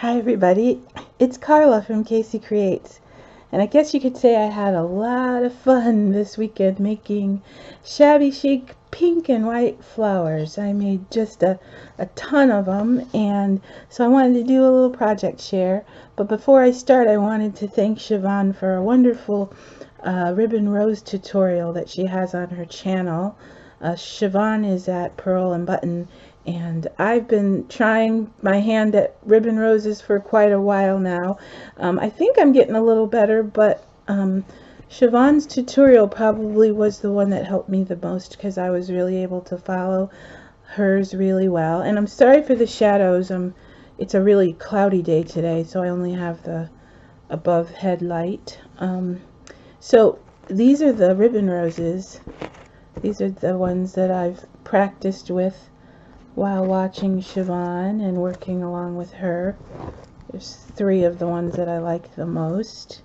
Hi everybody, it's Carla from Casey Creates, and I guess you could say I had a lot of fun this weekend making shabby chic pink and white flowers. I made just a ton of them, and so I wanted to do a little project share. But before I start, I wanted to thank Siobhan for a wonderful ribbon rose tutorial that she has on her channel. Siobhan is at Pearl and Button, and I've been trying my hand at ribbon roses for quite a while now. I think I'm getting a little better, but Siobhan's tutorial probably was the one that helped me the most because I was really able to follow hers really well. And I'm sorry for the shadows. It's a really cloudy day today, so I only have the above headlight. So these are the ribbon roses. These are the ones that I've practiced with while watching Siobhan and working along with her. There's 3 of the ones that I like the most.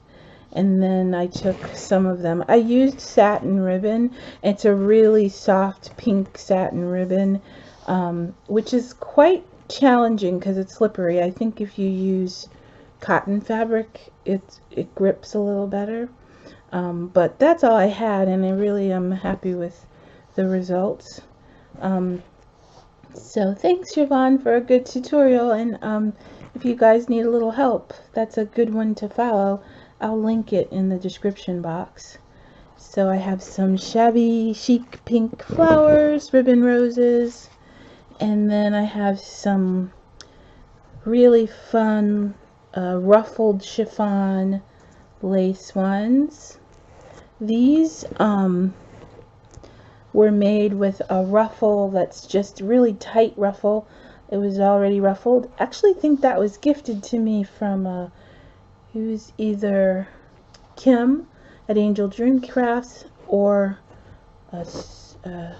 And then I took some of them. I used satin ribbon. It's a really soft pink satin ribbon, which is quite challenging because it's slippery. I think if you use cotton fabric, it grips a little better. But that's all I had, and I really am happy with the results. So thanks, Siobhan, for a good tutorial, and if you guys need a little help, that's a good one to follow. I'll link it in the description box. So I have some shabby chic pink flowers, ribbon roses, and then I have some really fun ruffled chiffon lace ones. These were made with a ruffle that's just really tight ruffle. It was already ruffled. I actually think that was gifted to me from it was either Kim at Angel Dream Crafts or Pam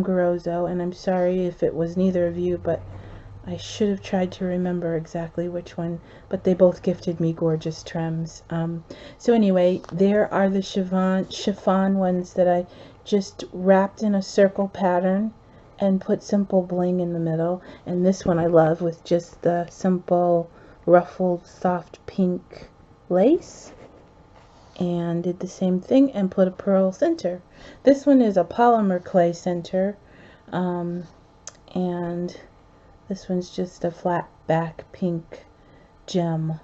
Garozzo, and I'm sorry if it was neither of you, but I should have tried to remember exactly which one, but they both gifted me gorgeous trims. So anyway, there are the chiffon ones that I just wrapped in a circle pattern and put simple bling in the middle. And this one I love with just the simple ruffled soft pink lace. And did the same thing and put a pearl center. This one is a polymer clay center. And this one's just a flat back pink gem.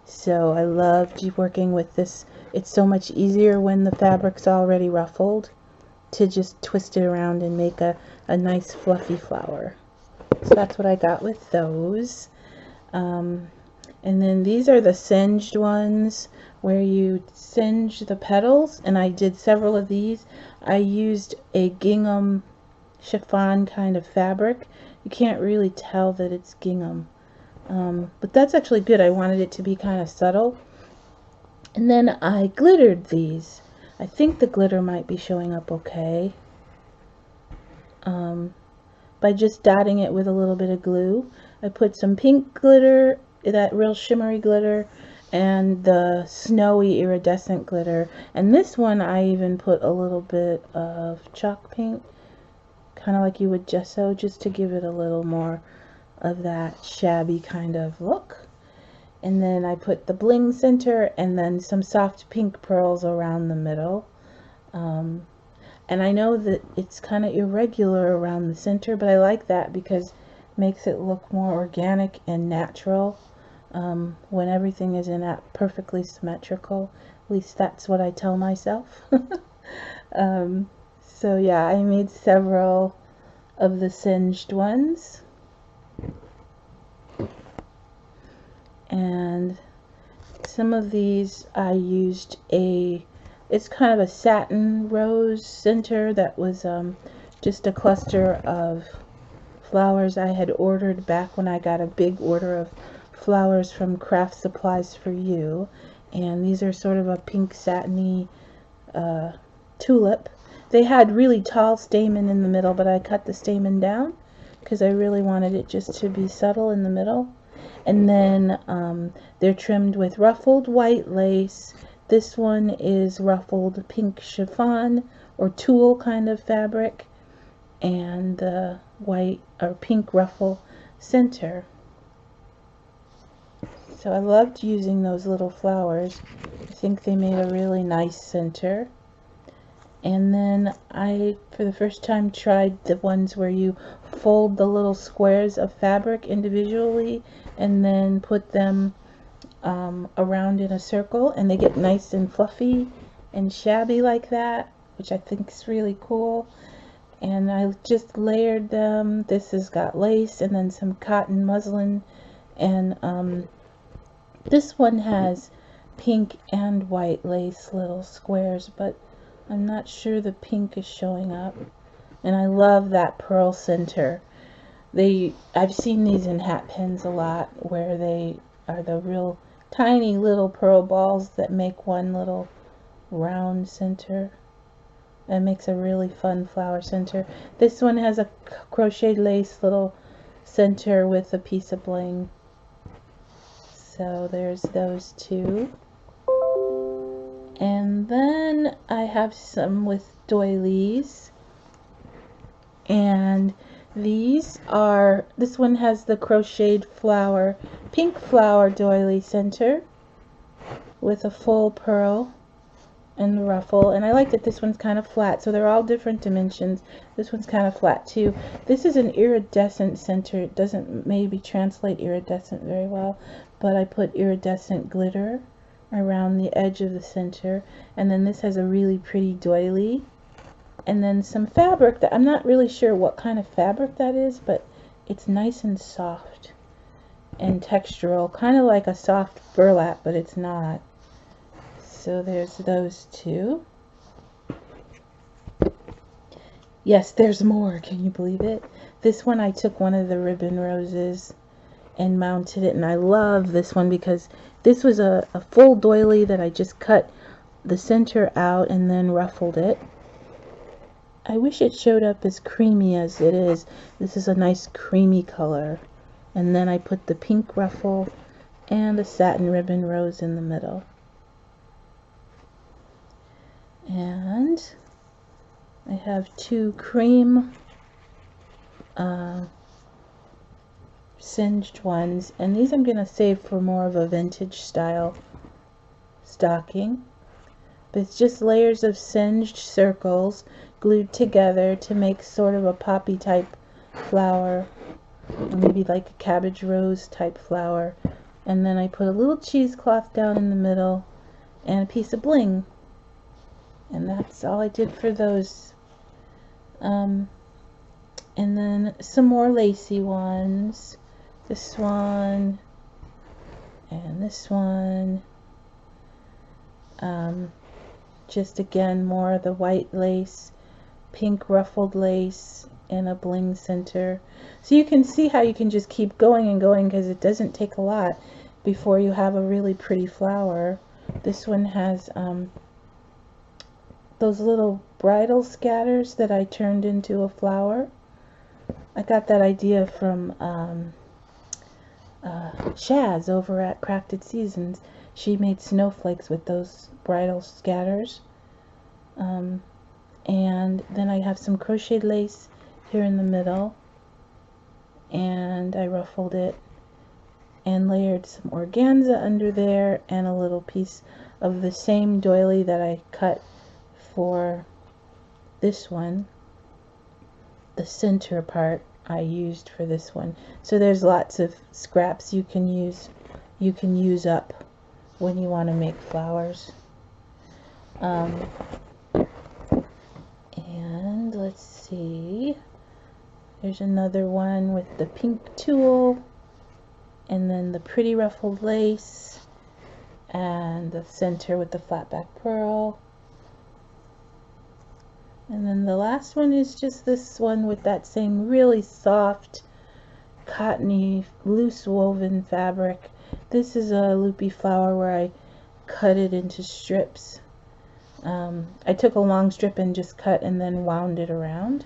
So I loved working with this. It's so much easier when the fabric's already ruffled to just twist it around and make a nice fluffy flower. So that's what I got with those. And then these are the singed ones where you singe the petals, and I did several of these. I used a gingham chiffon kind of fabric. You can't really tell that it's gingham, but that's actually good. I wanted it to be kind of subtle. And then I glittered these. I think the glitter might be showing up okay, by just dotting it with a little bit of glue. I put some pink glitter, that real shimmery glitter, and the snowy iridescent glitter. And this one I even put a little bit of chalk paint, kind of like you would gesso, just to give it a little more of that shabby kind of look. And then I put the bling center and then some soft pink pearls around the middle. And I know that it's kind of irregular around the center, but I like that because it makes it look more organic and natural when everything is in that perfectly symmetrical. At least that's what I tell myself. So yeah, I made several of the singed ones. And some of these I used it's kind of a satin rose center that was just a cluster of flowers I had ordered back when I got a big order of flowers from Craft Supplies for You. And these are sort of a pink satiny tulip. They had really tall stamen in the middle, but I cut the stamen down because I really wanted it just to be subtle in the middle. And then they're trimmed with ruffled white lace. This one is ruffled pink chiffon or tulle kind of fabric, and the white or pink ruffle center. So I loved using those little flowers. I think they made a really nice center. And then I, for the first time, tried the ones where you fold the little squares of fabric individually and then put them around in a circle, and they get nice and fluffy and shabby like that, which I think is really cool. And I just layered them. This has got lace and then some cotton muslin, and this one has pink and white lace little squares, but I'm not sure the pink is showing up. And I love that pearl center. I've seen these in hat pins a lot, where they are the real tiny little pearl balls that make one little round center. That makes a really fun flower center. This one has a crocheted lace little center with a piece of bling. So there's those two. And then I have some with doilies. And these are, this one has the crocheted flower, pink flower doily center with a full pearl and the ruffle. And I like that this one's kind of flat, so they're all different dimensions. This one's kind of flat too. This is an iridescent center. It doesn't maybe translate iridescent very well, but I put iridescent glitter around the edge of the center. And then this has a really pretty doily, and then some fabric that I'm not really sure what kind of fabric that is, but it's nice and soft and textural, kind of like a soft burlap, but it's not. So there's those two. Yes, there's more. Can you believe it? This one, I took one of the ribbon roses and mounted it, and I love this one because this was a full doily that I just cut the center out and then ruffled it. I wish it showed up as creamy as it is. This is a nice creamy color. And then I put the pink ruffle and a satin ribbon rose in the middle. And I have two cream singed ones, and these I'm going to save for more of a vintage style stocking. But it's just layers of singed circles glued together to make sort of a poppy type flower, or maybe like a cabbage rose type flower. And then I put a little cheesecloth down in the middle and a piece of bling. And that's all I did for those. And then some more lacy ones. This one and this one. Just again more of the white lace, pink ruffled lace, and a bling center. So you can see how you can just keep going and going, because it doesn't take a lot before you have a really pretty flower. This one has those little bridal scatters that I turned into a flower. I got that idea from Shaz over at Crafted Seasons. She made snowflakes with those bridal scatters. And then I have some crocheted lace here in the middle, and I ruffled it and layered some organza under there and a little piece of the same doily that I cut for this one. The center part I used for this one. So there's lots of scraps you can use up when you want to make flowers. And let's see, there's another one with the pink tulle, and then the pretty ruffled lace, and the center with the flat back pearl. And then the last one is just this one with that same really soft, cottony, loose woven fabric. This is a loopy flower where I cut it into strips. I took a long strip and just cut and then wound it around.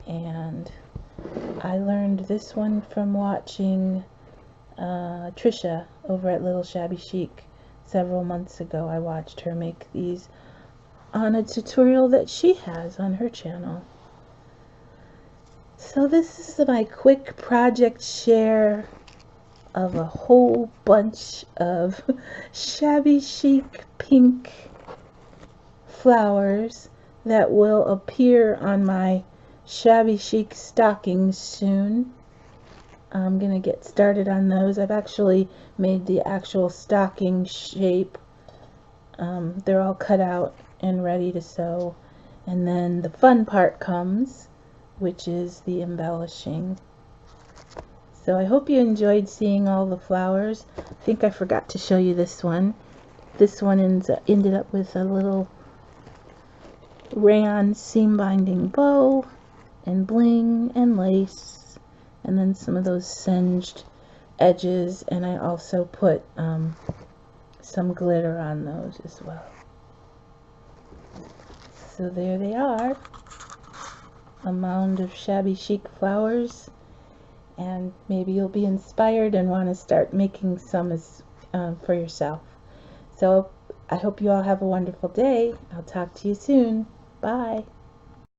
And I learned this one from watching Trisha over at Little Shabby Chic several months ago. I watched her make these on a tutorial that she has on her channel. So this is my quick project share of a whole bunch of shabby chic pink flowers that will appear on my shabby chic stockings soon. I'm gonna get started on those. I've actually made the actual stocking shape. They're all cut out and ready to sew, and then the fun part comes, which is the embellishing. So I hope you enjoyed seeing all the flowers. I think I forgot to show you this one. This one ended up with a little rayon seam binding bow and bling and lace, and then some of those singed edges, and I also put some glitter on those as well. So there they are, a mound of shabby chic flowers, and maybe you'll be inspired and want to start making some for yourself. So I hope you all have a wonderful day. I'll talk to you soon. Bye.